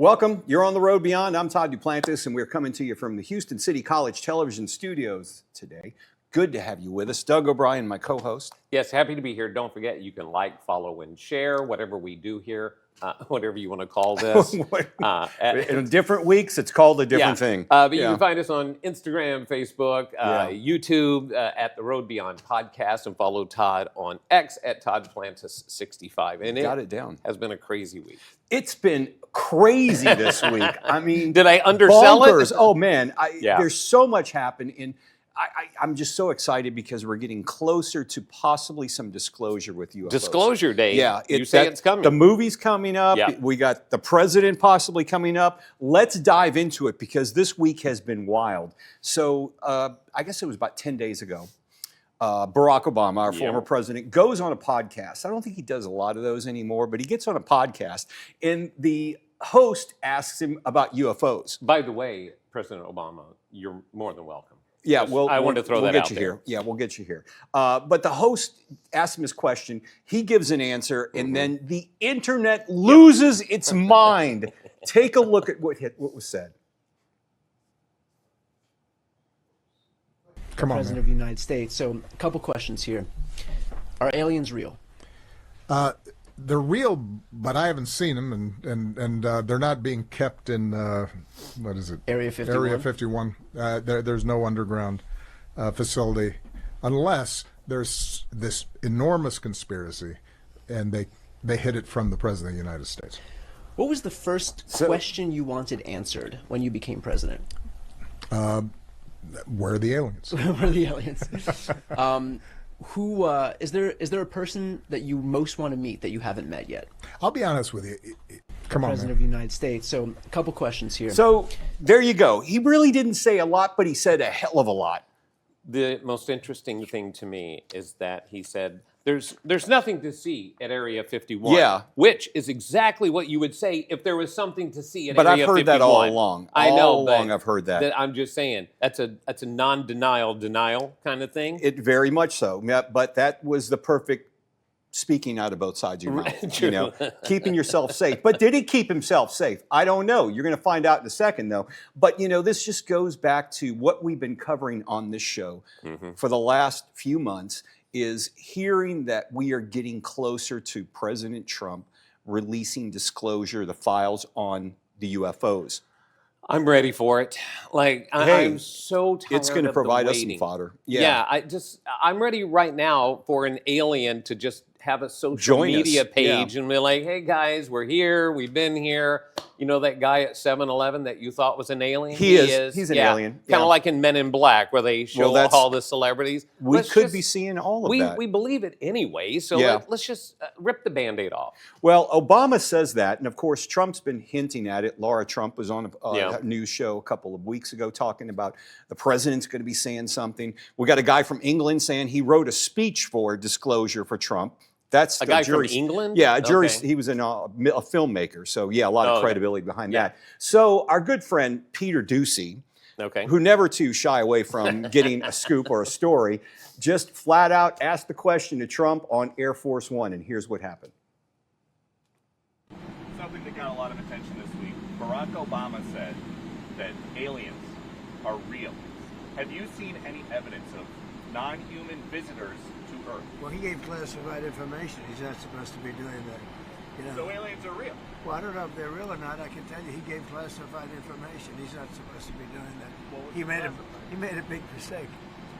Welcome. You're on the road beyond. I'm Todd Duplantis, and we're coming to you from the Houston City College Television Studios today. Good to have you with us. Doug O'Brien, my co-host. Yes, happy to be here. Don't forget, you can like, follow, and share whatever we do here, whatever you want to call this. In different weeks, it's called a different thing. But you can find us on Instagram, Facebook, YouTube, at the Road Beyond Podcast, and follow Todd on X at Todd Duplantis 65. And Got it down. Has been a crazy week. It's been crazy this week. I mean, did I undersell bonkers. it? Oh man, there's so much happened, and I'm just so excited because we're getting closer to possibly some disclosure with UFOs. Disclosure day. Yeah, you say it's coming. The movie's coming up. Yeah. We got the president possibly coming up. Let's dive into it because this week has been wild. So I guess it was about 10 days ago. Barack Obama, our former president, goes on a podcast. I don't think he does a lot of those anymore, but he gets on a podcast, and the host asks him about UFOs. By the way, President Obama, you're more than welcome. Yeah, well, I wanted to throw that out there. Here. Yeah, we'll get you here. But the host asks him his question. He gives an answer, and then the internet loses its mind. Take a look at what was said. Come on, President of the United States. So, a couple questions here. Are aliens real? They're real, but I haven't seen them, and they're not being kept in what is it? Area 51. Area 51. There's no underground facility, unless there's this enormous conspiracy, and they hid it from the President of the United States. What was the first question you wanted answered when you became president? Where are the aliens? Where are the aliens? Who is there a person that you most want to meet that you haven't met yet? I'll be honest with you. Come on, President of the United States. So, a couple questions here. So there you go. He really didn't say a lot, but he said a hell of a lot. The most interesting thing to me is that he said there's nothing to see at Area 51. Yeah. Which is exactly what you would say if there was something to see at But Area 51. I've heard that all along. I know, all along I've heard that. I'm just saying that's a non-denial denial kind of thing. It very much so. Yeah, but that was the perfect speaking out of both sides of your mouth. You know, keeping yourself safe. But did he keep himself safe? I don't know. You're going to find out in a second, though. But, you know, this just goes back to what we've been covering on this show for the last few months, is hearing that we are getting closer to President Trump releasing disclosure, the files on the UFOs. I'm ready for it. Like, I'm so tired it's going to of provide the us some waiting. fodder. Yeah, I'm ready right now for an alien to just have a social Join media us. page and be like, hey guys, we're here, we've been here. You know that guy at 7-Eleven that you thought was an alien? He is. He's an alien. Kind of like in Men in Black where they show all the celebrities. We could be seeing all of that. We believe it anyway, so let's just rip the Band-Aid off. Well, Obama says that, and of course Trump's been hinting at it. Laura Trump was on a news show a couple of weeks ago talking about the president's going to be saying something. We got a guy from England saying he wrote a speech for disclosure for Trump. That's a guy from England? Yeah, he was a filmmaker, so yeah, a lot of credibility behind that. So our good friend Peter Ducey, who never too shy away from getting a scoop or a story, just flat out asked the question to Trump on Air Force One, and here's what happened. Something that got a lot of attention this week. Barack Obama said that aliens are real. Have you seen any evidence of non-human visitors to Earth? Well, he gave classified information. He's not supposed to be doing that. You know. So aliens are real? Well, I don't know if they're real or not. I can tell you he gave classified information. He's not supposed to be doing that. He made a big mistake.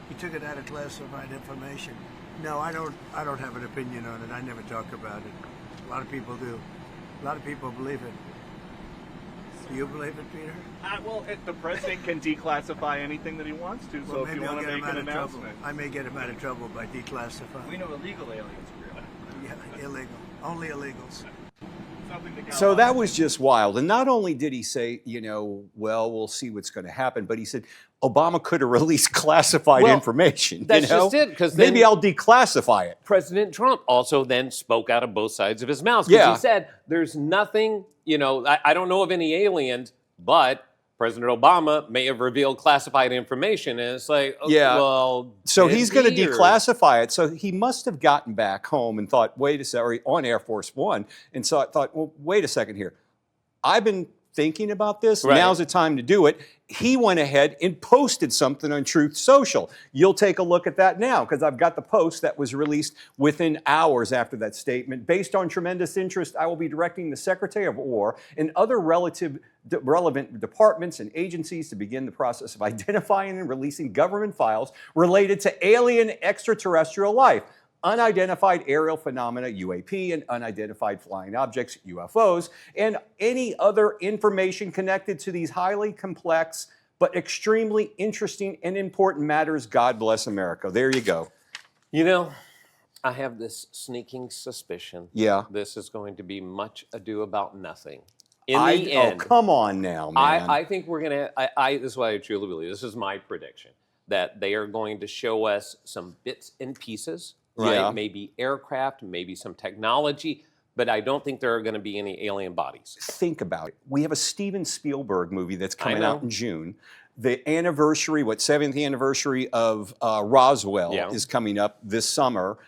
He took it out of classified information. No, I don't have an opinion on it. I never talk about it. A lot of people do. A lot of people believe it. Do you believe it, Peter? Well, the president can declassify anything that he wants to, so Well, if you maybe I'll want get to him make out an of trouble. announcement. I may get him out of trouble by declassifying. We know illegal aliens are real. Yeah, illegal. Only illegals. So that was just wild. And not only did he say, you know, well, we'll see what's going to happen, but he said Obama could have released classified information. That's you know? just it. Because maybe I'll declassify it. President Trump also then spoke out of both sides of his mouth. Because he said, there's nothing, you know, I don't know of any aliens, but President Obama may have revealed classified information, and it's like, okay, well, so he's going to declassify it. So he must have gotten back home and thought, wait a second, or on Air Force One, and so I thought, well, wait a second here. I've been thinking about this, Right. now's the time to do it. He went ahead and posted something on Truth Social. You'll take a look at that now because I've got the post that was released within hours after that statement. Based on tremendous interest, I will be directing the Secretary of War and other relevant departments and agencies to begin the process of identifying and releasing government files related to alien extraterrestrial life, unidentified aerial phenomena, UAP, and unidentified flying objects, UFOs, and any other information connected to these highly complex but extremely interesting and important matters. God bless America. There you go. You know, I have this sneaking suspicion. Yeah. This is going to be much ado about nothing. In the end, oh, come on now, man. I think we're going to, this is what I truly believe. This is my prediction, that they are going to show us some bits and pieces, right? Yeah. Maybe aircraft, maybe some technology, but I don't think there are going to be any alien bodies. Think about it. We have a Steven Spielberg movie that's coming know. out in June. The anniversary, 7th anniversary of Roswell is coming up this summer.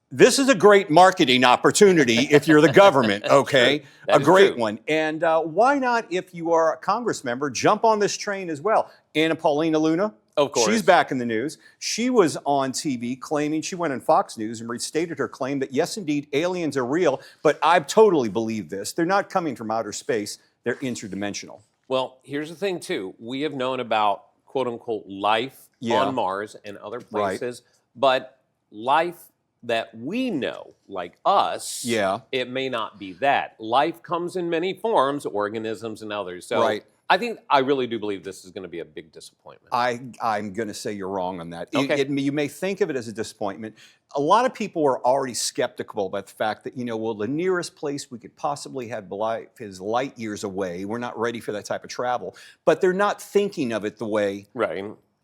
This is a great marketing opportunity if you're the government, okay? A great one. And why not, if you are a Congress member, jump on this train as well? Anna Paulina Luna. Of course. She's back in the news. She was on TV claiming, she went on Fox News and restated her claim that yes, indeed, aliens are real, but I totally believe this. They're not coming from outer space. They're interdimensional. Well, here's the thing, too. We have known about, quote unquote, life on Mars and other places, but life that we know, like us, it may not be that. Life comes in many forms, organisms and others. So I really do believe this is going to be a big disappointment. I'm going to say you're wrong on that. Okay. You may think of it as a disappointment. A lot of people were already skeptical about the fact that, the nearest place we could possibly have life is light years away. We're not ready for that type of travel. But they're not thinking of it the way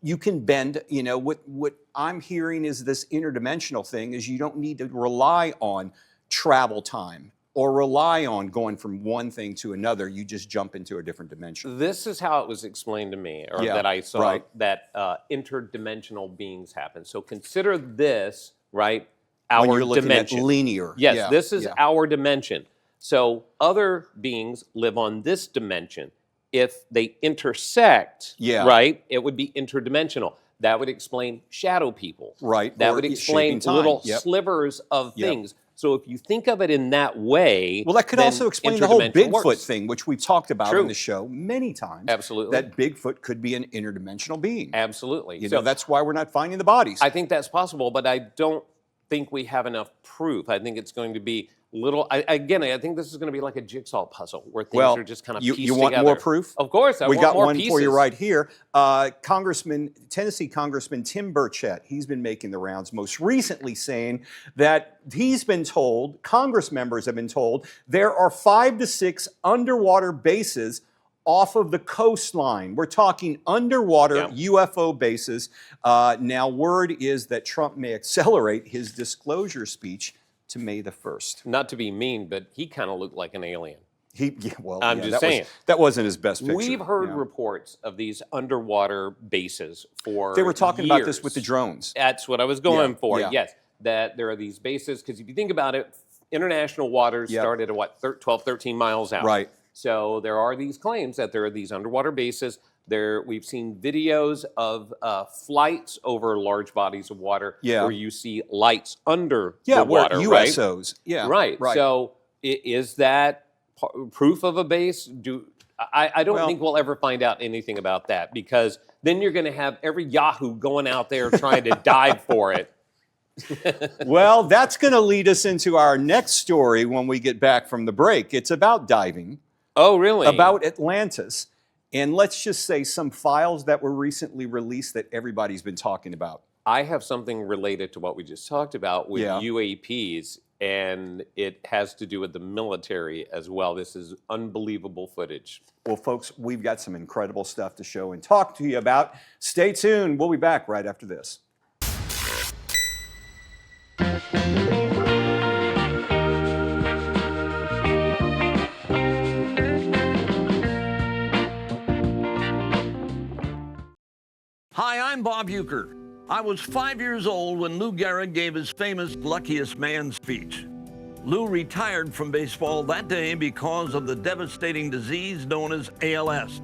you can bend. What I'm hearing is this interdimensional thing is you don't need to rely on travel time or rely on going from one thing to another. You just jump into a different dimension. This is how it was explained to me, or that I saw, that interdimensional beings happen. So consider this, right, our when you're looking dimension. At linear. Yes, this is our dimension. So other beings live on this dimension. If they intersect, right, it would be interdimensional. That would explain shadow people. Right. That would explain little slivers of things. So if you think of it in that way, well, that could also explain the whole Bigfoot thing, which we've talked about True. in the show many times. Absolutely. That Bigfoot could be an interdimensional being. Absolutely. So that's why we're not finding the bodies. I think that's possible, but I don't think we have enough proof. I think it's going to be little. I think this is going to be like a jigsaw puzzle where things are just kind of pieced together. You want more proof? Of course, we got more one pieces. for you right here. Tennessee Congressman Tim Burchett, he's been making the rounds, most recently saying that he's been told, Congress members have been told, there are 5 to 6 underwater bases off of the coastline. We're talking underwater UFO bases. Now, word is that Trump may accelerate his disclosure speech to May the 1st. Not to be mean, but he kind of looked like an alien. I'm just saying. That wasn't his best picture. We've heard reports of these underwater bases for They were talking years. about this with the drones. That's what I was going for, yes. That there are these bases, because if you think about it, international waters started at 12, 13 miles out. Right. So there are these claims that there are these underwater bases. We've seen videos of flights over large bodies of water where you see lights under the water, USOs. Right. So is that proof of a base? I don't think we'll ever find out anything about that, because then you're going to have every Yahoo going out there trying to dive for it. Well, that's going to lead us into our next story when we get back from the break. It's about diving. Oh, really? About Atlantis. And let's just say some files that were recently released that everybody's been talking about. I have something related to what we just talked about with UAPs, and it has to do with the military as well. This is unbelievable footage. Well, folks, we've got some incredible stuff to show and talk to you about. Stay tuned. We'll be back right after this. Hi, I'm Bob Uecker. I was 5 years old when Lou Gehrig gave his famous Luckiest Man speech. Lou retired from baseball that day because of the devastating disease known as ALS.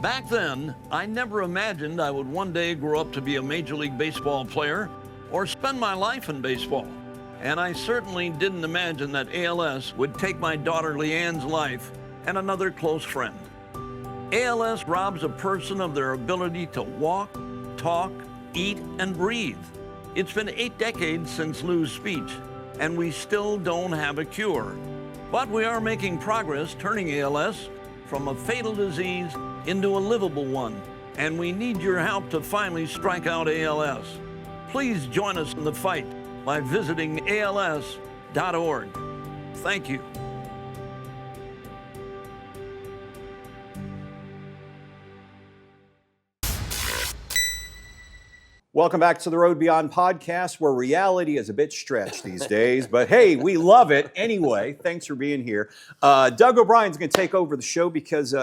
Back then, I never imagined I would one day grow up to be a Major League Baseball player or spend my life in baseball. And I certainly didn't imagine that ALS would take my daughter Leanne's life and another close friend. ALS robs a person of their ability to walk, talk, eat, and breathe. It's been 8 decades since Lou's speech, and we still don't have a cure. But we are making progress turning ALS from a fatal disease into a livable one, and we need your help to finally strike out ALS. Please join us in the fight by visiting als.org. Thank you. Welcome back to the Road Beyond podcast, where reality is a bit stretched these days, but hey, we love it anyway. Thanks for being here. Doug O'Brien's going to take over the show because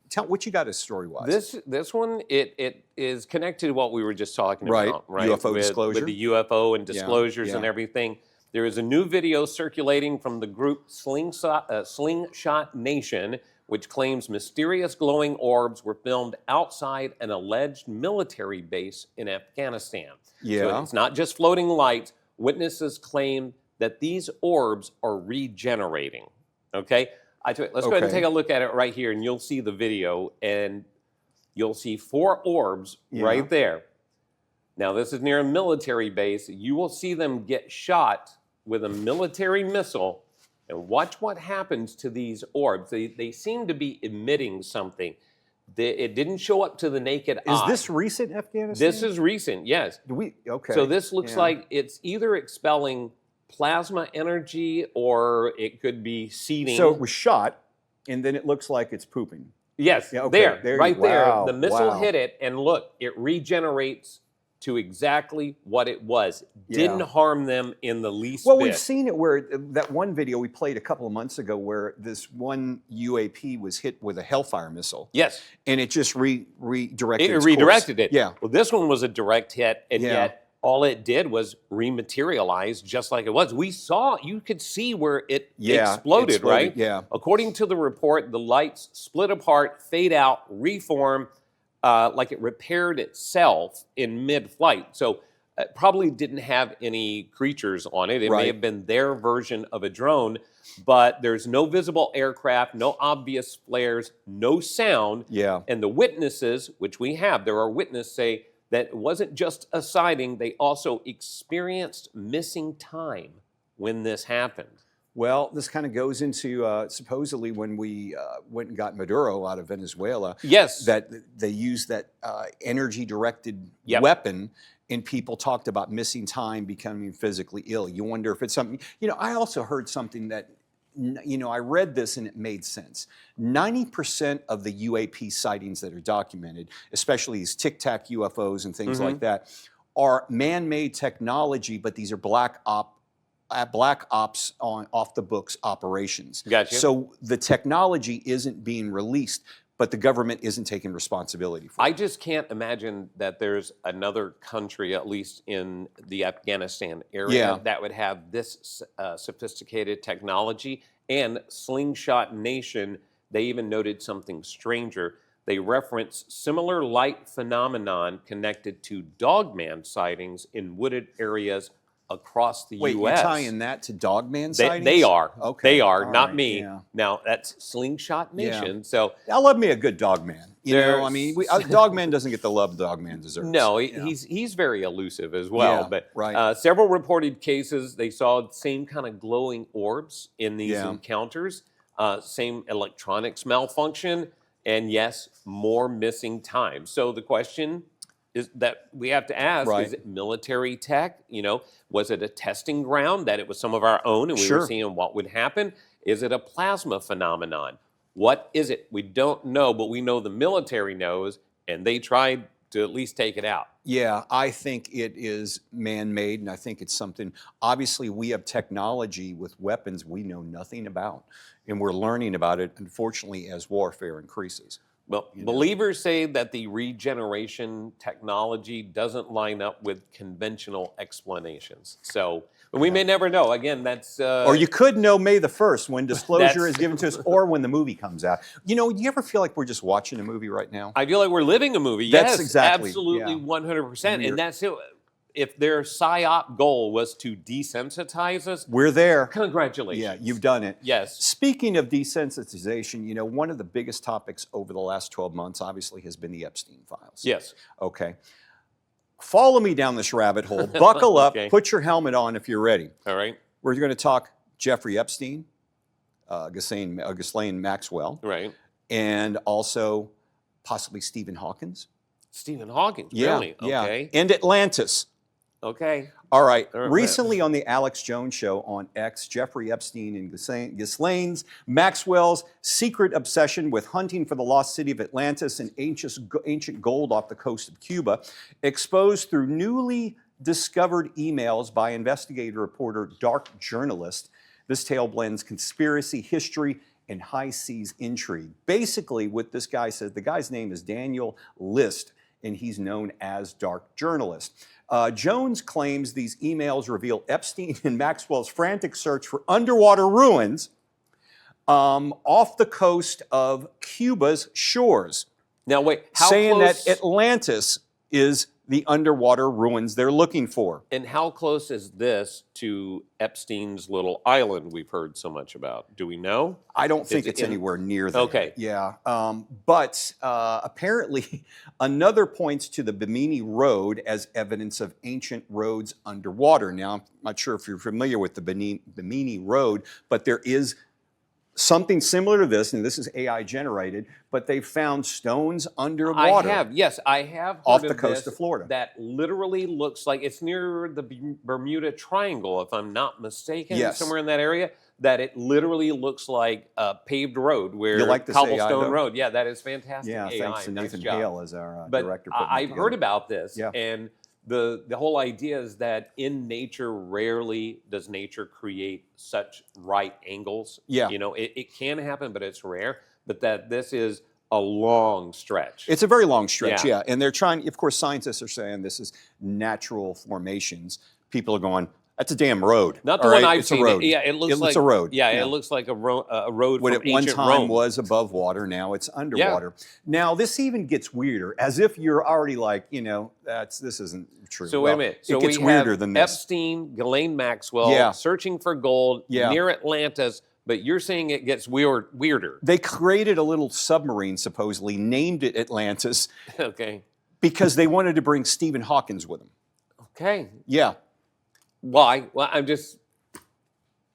tell what you got as story-wise. This one it is connected to what we were just talking about, right? UFO disclosure, with the UFO and disclosures and everything. There is a new video circulating from the group Slingshot Nation, which claims mysterious glowing orbs were filmed outside an alleged military base in Afghanistan. So it's not just floating lights. Witnesses claim that these orbs are regenerating. Okay? Let's go ahead and take a look at it right here, and you'll see the video, and you'll see 4 orbs right there. Now, this is near a military base. You will see them get shot with a military missile. And watch what happens to these orbs. They seem to be emitting something. It didn't show up to the naked eye. Is this recent Afghanistan? This is recent, yes. Okay. So this looks like it's either expelling plasma energy or it could be seeding. So it was shot, and then it looks like it's pooping. Yes, Yeah, okay. there, the missile hit it, and look, it regenerates to exactly what it was. Didn't harm them in the least bit. Well, we've seen it where that one video we played a couple of months ago where this one UAP was hit with a Hellfire missile. Yes. And it just redirected It redirected it. Yeah. Well, this one was a direct hit, and yet all it did was rematerialize just like it was. You could see where it exploded, right? Yeah. According to the report, the lights split apart, fade out, reform, like it repaired itself in mid-flight. So it probably didn't have any creatures on it. It may have been their version of a drone, but there's no visible aircraft, no obvious flares, no sound. Yeah. And the witnesses, which we have, there are witnesses say that it wasn't just a sighting, they also experienced missing time when this happened. Well, this kind of goes into supposedly when we went and got Maduro out of Venezuela. Yes. That they used that energy-directed weapon, and people talked about missing time, becoming physically ill. You wonder if it's something. I also heard something that, I read this and it made sense. 90% of the UAP sightings that are documented, especially these Tic Tac UFOs and things like that, are man-made technology, but these are black ops on off-the-books operations. Gotcha. So the technology isn't being released, but the government isn't taking responsibility for it. I just can't imagine that there's another country, at least in the Afghanistan area, that would have this sophisticated technology. And Slingshot Nation, they even noted something stranger. They reference similar light phenomenon connected to dogman sightings in wooded areas across the Wait, U.S. you're tying that to dogman sightings? They are. Okay. They are, All not right, me. yeah. Now, that's Slingshot Nation. So I love me a good dogman. Dogman doesn't get the love dogman deserves. No, he's very elusive as well. Yeah, but several reported cases, they saw the same kind of glowing orbs in these encounters, same electronics malfunction, and yes, more missing time. So the question is that we have to ask, is it military tech? Was it a testing ground that it was some of our own and we were seeing what would happen? Is it a plasma phenomenon? What is it? We don't know, but we know the military knows, and they tried to at least take it out. Yeah, I think it is man-made, and I think it's something, obviously we have technology with weapons we know nothing about, and we're learning about it, unfortunately, as warfare increases. Well, believers say that the regeneration technology doesn't line up with conventional explanations. So we may never know. Again, that's... or you could know May the 1st when disclosure is given to us, or when the movie comes out. You know, do you ever feel like we're just watching a movie right now? I feel like we're living a movie. That's Yes, exactly, absolutely, yeah. 100%. And that's it. If their PSYOP goal was to desensitize us, We're there. congratulations. Yeah, you've done it. Yes. Speaking of desensitization, you know, one of the biggest topics over the last 12 months, obviously, has been the Epstein files. Yes. Okay. Follow me down this rabbit hole. Buckle up. Okay. Put your helmet on if you're ready. All right. We're going to talk Jeffrey Epstein, Ghislaine Maxwell, Right. and also possibly Stephen Hawking. Stephen Hawking. Yeah, Really? yeah. Okay. And Atlantis. Okay. All right. All right. Recently on the Alex Jones Show on X, Jeffrey Epstein and Ghislaine Maxwell's secret obsession with hunting for the lost city of Atlantis and ancient gold off the coast of Cuba, exposed through newly discovered emails by investigative reporter Dark Journalist. This tale blends conspiracy, history, and high seas intrigue. Basically, what this guy says, the guy's name is Daniel List, and he's known as Dark Journalist. Jones claims these emails reveal Epstein and Maxwell's frantic search for underwater ruins off the coast of Cuba's shores. Now, wait. How saying close, that Atlantis is the underwater ruins they're looking for. and how close is this to Epstein's little island we've heard so much about? Do we know? I don't think it it's in- anywhere near there. Okay. Yeah. But apparently another points to the Bimini Road as evidence of ancient roads underwater. Now, I'm not sure if you're familiar with the Bimini Road, but there is something similar to this, and this is AI generated, but they found stones underwater. I have. Yes, I have heard Off the of coast this of Florida. That literally looks like it's near the Bermuda Triangle, if I'm not mistaken. Yes. Somewhere in that area. That it literally looks like a paved road where You like this AI, cobblestone though? road. Yeah, that is fantastic. Yeah, AI. thanks to Nice Nathan job. Hale as our But director. putting it I've together. heard about this, Yeah. and the whole idea is that in nature, rarely does nature create such right angles. Yeah. You know, it can happen, but it's rare. But that this is a long stretch. It's a very long stretch, Yeah. yeah. And they're trying, of course, scientists are saying this is natural formations. People are going, that's a damn road. Not the all one right? I've It's a seen. road. Yeah, it looks like It's a road. Yeah, it looks like a road What from at one ancient time Rome. was above water, now it's underwater. Now, this even gets weirder, as if you're already like, you know, this isn't true. So wait a Well, minute. So it gets we weirder have than this. Epstein, Ghislaine Maxwell, Yeah. searching for gold Yeah. near Atlantis, but you're saying it gets weirder. They created a little submarine, supposedly, named it Atlantis, Okay. because they wanted to bring Stephen Hawking with them. Okay. Yeah. Why? Well, I'm just...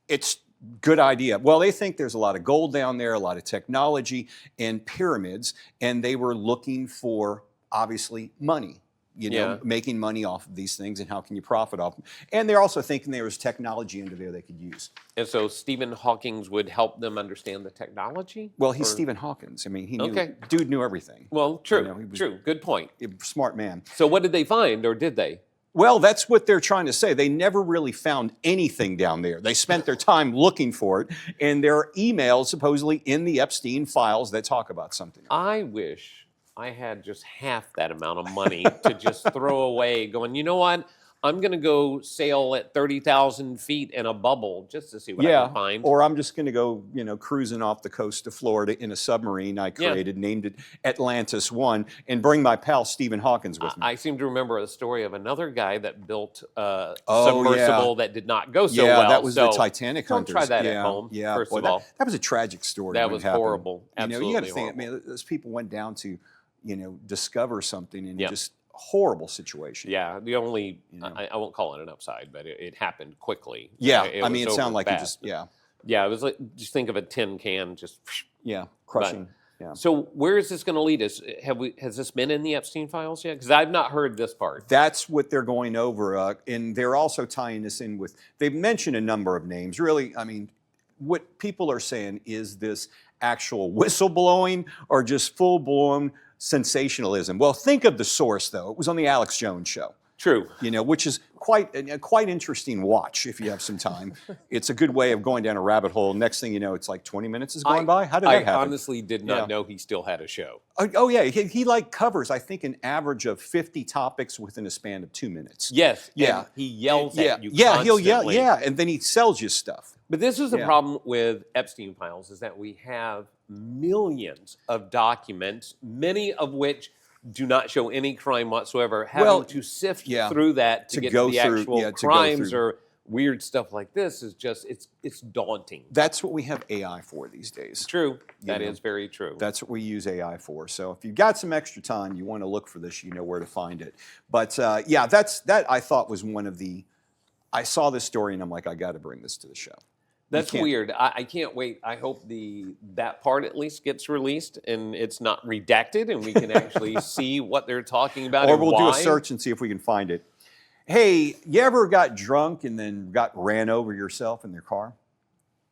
It's good idea. Well, they think there's a lot of gold down there, a lot of technology and pyramids, and they were looking for, obviously, money. You know, Yeah. making money off of these things, and how can you profit off them? And they're also thinking there was technology under there they could use. And so Stephen Hawking would help them understand the technology? Well, he's Or- Stephen Hawking. I mean, he knew, Okay. dude knew everything. Well, true, You know, he was- true. Good point. A smart man. So what did they find, or did they? Well, that's what they're trying to say. They never really found anything down there. They spent their time looking for it, and there are emails supposedly in the Epstein files that talk about something. I wish I had just half that amount of money to just throw away, going, you know what? I'm going to go sail at 30,000 feet in a bubble just to see what I Yeah, can find. or I'm just going to go, you know, cruising off the coast of Florida in a submarine I Yeah. created, named it Atlantis 1, and bring my pal Stephen Hawking with me. I seem to remember a story of another guy that built a Oh, submersible that did not go so yeah, well. that was the So Titanic don't hunters. try that yeah, at home, Yeah, first boy, of all. that was a tragic story. That when it was happened. horrible. You know, you got to Absolutely think, horrible. man, those people went down to, you know, discover something, and Yeah. just horrible situation. Yeah, the only, know. I won't call it an upside, but it happened quickly. Yeah, It I mean, it was sounded over like it fast. just, Yeah, it was like, just think of a tin can just... yeah, crushing. Yeah. So where is this going to lead us? Has this been in the Epstein files yet? Because I've not heard this part. That's what they're going over, and they're also tying this in with, they've mentioned a number of names. Really, I mean, what people are saying is this actual whistleblowing or just full-blown sensationalism. Well, think of the source, though. It was on the Alex Jones Show. True. Which is quite interesting watch if you have some time. It's a good way of going down a rabbit hole. Next thing you know, it's like 20 minutes has gone by. How did that happen? I honestly did not know he still had a show. Oh yeah, he like covers, I think, an average of 50 topics within a span of 2 minutes. Yes. Yeah. And he yells at you Yeah, constantly. he'll yell, yeah, and then he sells you stuff. But this is the problem with Epstein files, is that we have millions of documents, many of which do not show any crime whatsoever, having to sift through that to get to the actual crimes or weird stuff like this is just, it's daunting. That's what we have AI for these days. True. That is very true. That's what we use AI for. So if you've got some extra time, you want to look for this, you know where to find it. But that I thought was one of the, I saw this story and I'm like, I got to bring this to the show. That's weird. I can't wait. I hope that part at least gets released and it's not redacted and we can actually see what they're talking about. Or we'll do a search and see if we can find it. Hey, you ever got drunk and then got ran over yourself in their car?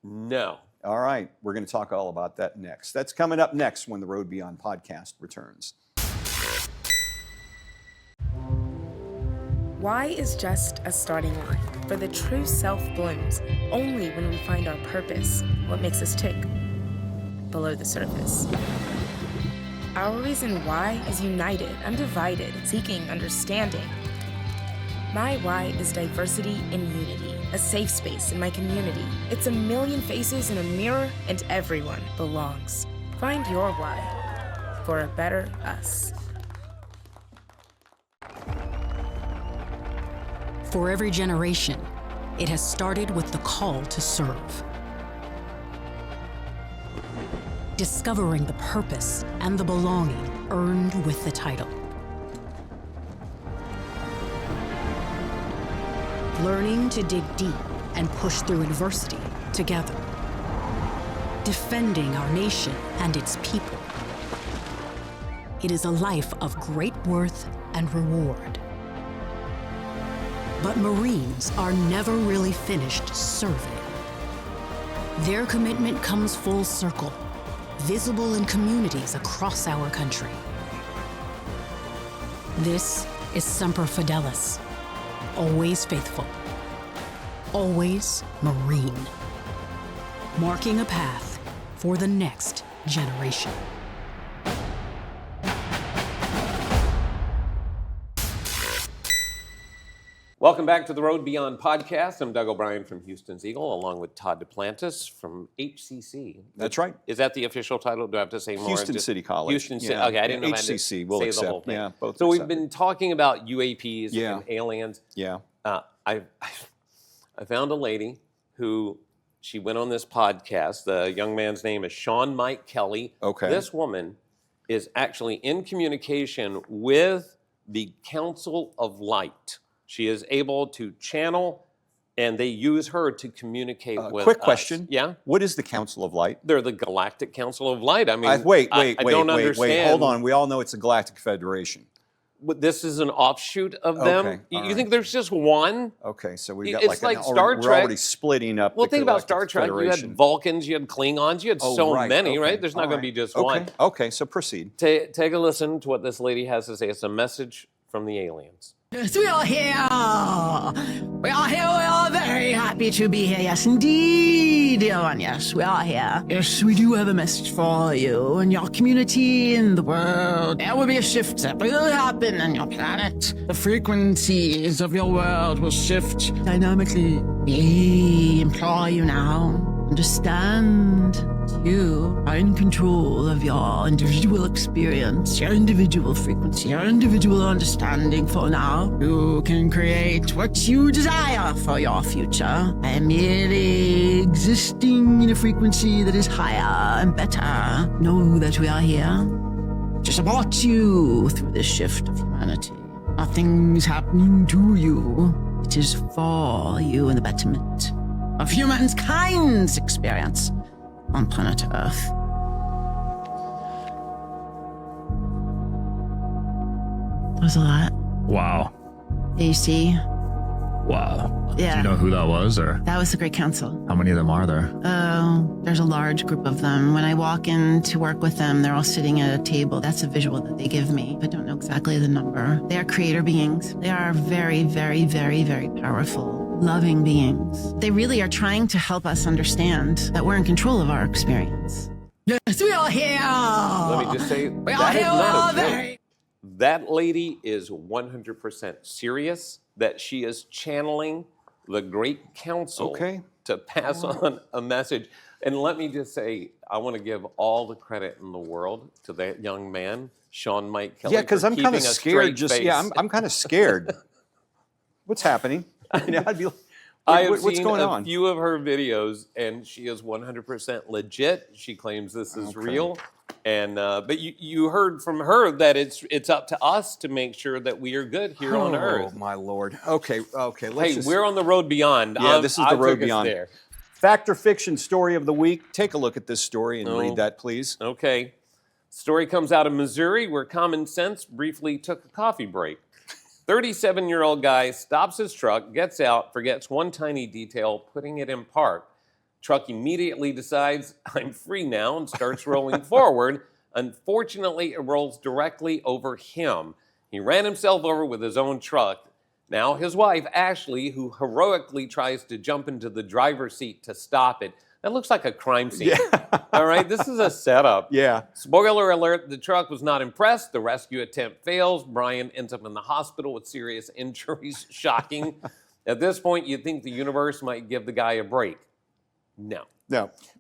No. All right. We're going to talk all about that next. That's coming up next when the Road Beyond podcast returns. Why is just a starting line, for the true self blooms only when we find our purpose, what makes us tick, below the surface. Our reason why is united, undivided, seeking understanding. My why is diversity and unity, a safe space in my community. It's a million faces in a mirror and everyone belongs. Find your why for a better us. For every generation, it has started with the call to serve. Discovering the purpose and the belonging earned with the title. Learning to dig deep and push through adversity together. Defending our nation and its people. It is a life of great worth and reward. But Marines are never really finished serving. Their commitment comes full circle, visible in communities across our country. This is Semper Fidelis, always faithful, always Marine, marking a path for the next generation. Welcome back to the Road Beyond podcast. I'm Doug O'Brien from Houston's Eagle, along with Todd Duplantis from HCC. That's right. Is that the official title? Do I have to say more? Houston City College. Houston City. Okay, I didn't know. HCC. We'll say accept. The whole thing. Yeah, both. So we've been talking about UAPs and aliens. Yeah. I found a lady who she went on this podcast. The young man's name is Sean Mike Kelly. Okay. This woman is actually in communication with the Council of Light. She is able to channel, and they use her to communicate with quick us. question. Yeah? What is the Council of Light? They're the Galactic Council of Light. I mean, I don't understand. Wait, hold on. We all know it's a Galactic Federation. But this is an offshoot of them. Okay, You think there's just one? Okay, so we got It's like we're Star Trek. already splitting up. Well, the think about Galactic Star Trek. Federation. You had Vulcans, you had Klingons, you had many, okay, right? There's not all going to be just okay, one. Okay, so proceed. Take a listen to what this lady has to say. It's a message from the aliens. Yes, we are here. We are here. We are very happy to be here. Yes, indeed, dear one. Yes, we are here. Yes, we do have a message for you and your community in the world. There will be a shift that will happen on your planet. The frequencies of your world will shift dynamically. We implore you now. Understand you are in control of your individual experience, your individual frequency, your individual understanding for now. You can create what you desire for your future by merely existing in a frequency that is higher and better. Know that we are here to support you through this shift of humanity. Nothing's happening to you. It is for you and the betterment of humankind's experience on planet Earth. That was a lot. Wow. AC, Wow. Yeah. Do you know who that was, or That was the Great Council. how many of them are there? There's a large group of them. When I walk in to work with them, they're all sitting at a table. That's a visual that they give me, but don't know exactly the number. They are creator beings. They are very, very, very, very powerful, loving beings. They really are trying to help us understand that we're in control of our experience. Yes, we are here. Let me just say, that is not a joke. That lady is 100% serious that she is channeling the Great Council to pass on a message. And let me just say, I want to give all the credit in the world to that young man, Sean Mike Kelly. Yeah, because I'm kind of scared. I'm kind of scared. What's happening? I'd be like, I have what's seen going a on? few of her videos, and she is 100% legit. She claims this is real. And but you heard from her that it's up to us to make sure that we are good here on Earth. Oh my Lord. Okay. Hey, we're on the road beyond. Yeah, this is the road beyond. There. Fact or fiction story of the week. Take a look at this story and read that, please. Okay. Story comes out of Missouri, where common sense briefly took a coffee break. 37-year-old guy stops his truck, gets out, forgets one tiny detail, putting it in park. Truck immediately decides, I'm free now, and starts rolling forward. Unfortunately, it rolls directly over him. He ran himself over with his own truck. Now his wife, Ashley, who heroically tries to jump into the driver's seat to stop it. That looks like a crime scene. Yeah. All right, this is a setup. Yeah. Spoiler alert, the truck was not impressed. The rescue attempt fails. Brian ends up in the hospital with serious injuries. Shocking. At this point, you'd think the universe might give the guy a break. No.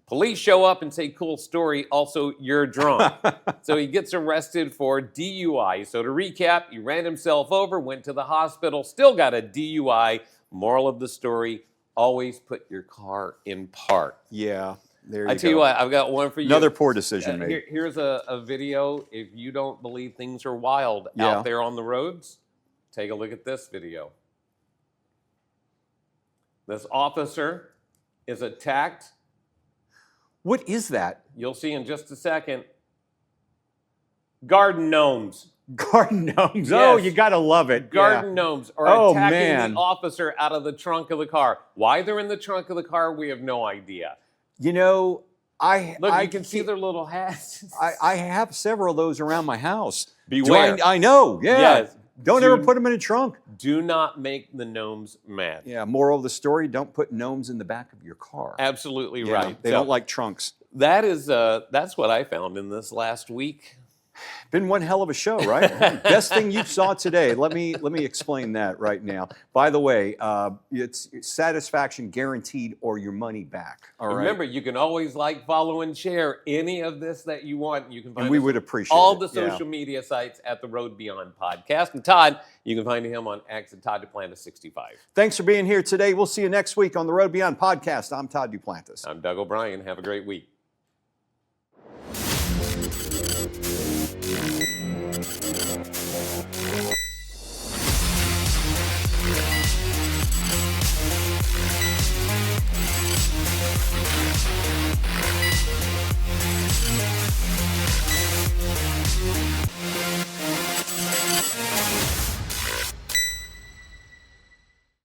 Police show up and say, cool story, also you're drunk. So he gets arrested for DUI. So to recap, he ran himself over, went to the hospital, still got a DUI. Moral of the story, always put your car in park. Yeah, there you go. I tell you what, I've got one for you. Another poor decision made. Here's a video. If you don't believe things are wild out there on the roads, take a look at this video. This officer is attacked. What is that? You'll see in just a second. Garden gnomes. Garden gnomes. Yes. Oh, you got to love it. Garden gnomes are attacking the officer out of the trunk of the car. Why they're in the trunk of the car, we have no idea. You know, you can see their little hats. I have several of those around my house. Beware. I know. Yeah. Yes. Don't ever put them in a trunk. Do not make the gnomes mad. Yeah. Moral of the story: don't put gnomes in the back of your car. Absolutely right. They don't like trunks. That's what I found in this last week. Been one hell of a show, right? Best thing you saw today. Let me explain that right now. By the way, it's satisfaction guaranteed or your money back. All right. Remember, you can always like, follow, and share any of this that you want. You can find we would appreciate all it. the social media sites at the Road Beyond Podcast. And Todd, you can find him on X at Todd Duplantis 65. Thanks for being here today. We'll see you next week on the Road Beyond Podcast. I'm Todd Duplantis. I'm Doug O'Brien. Have a great week.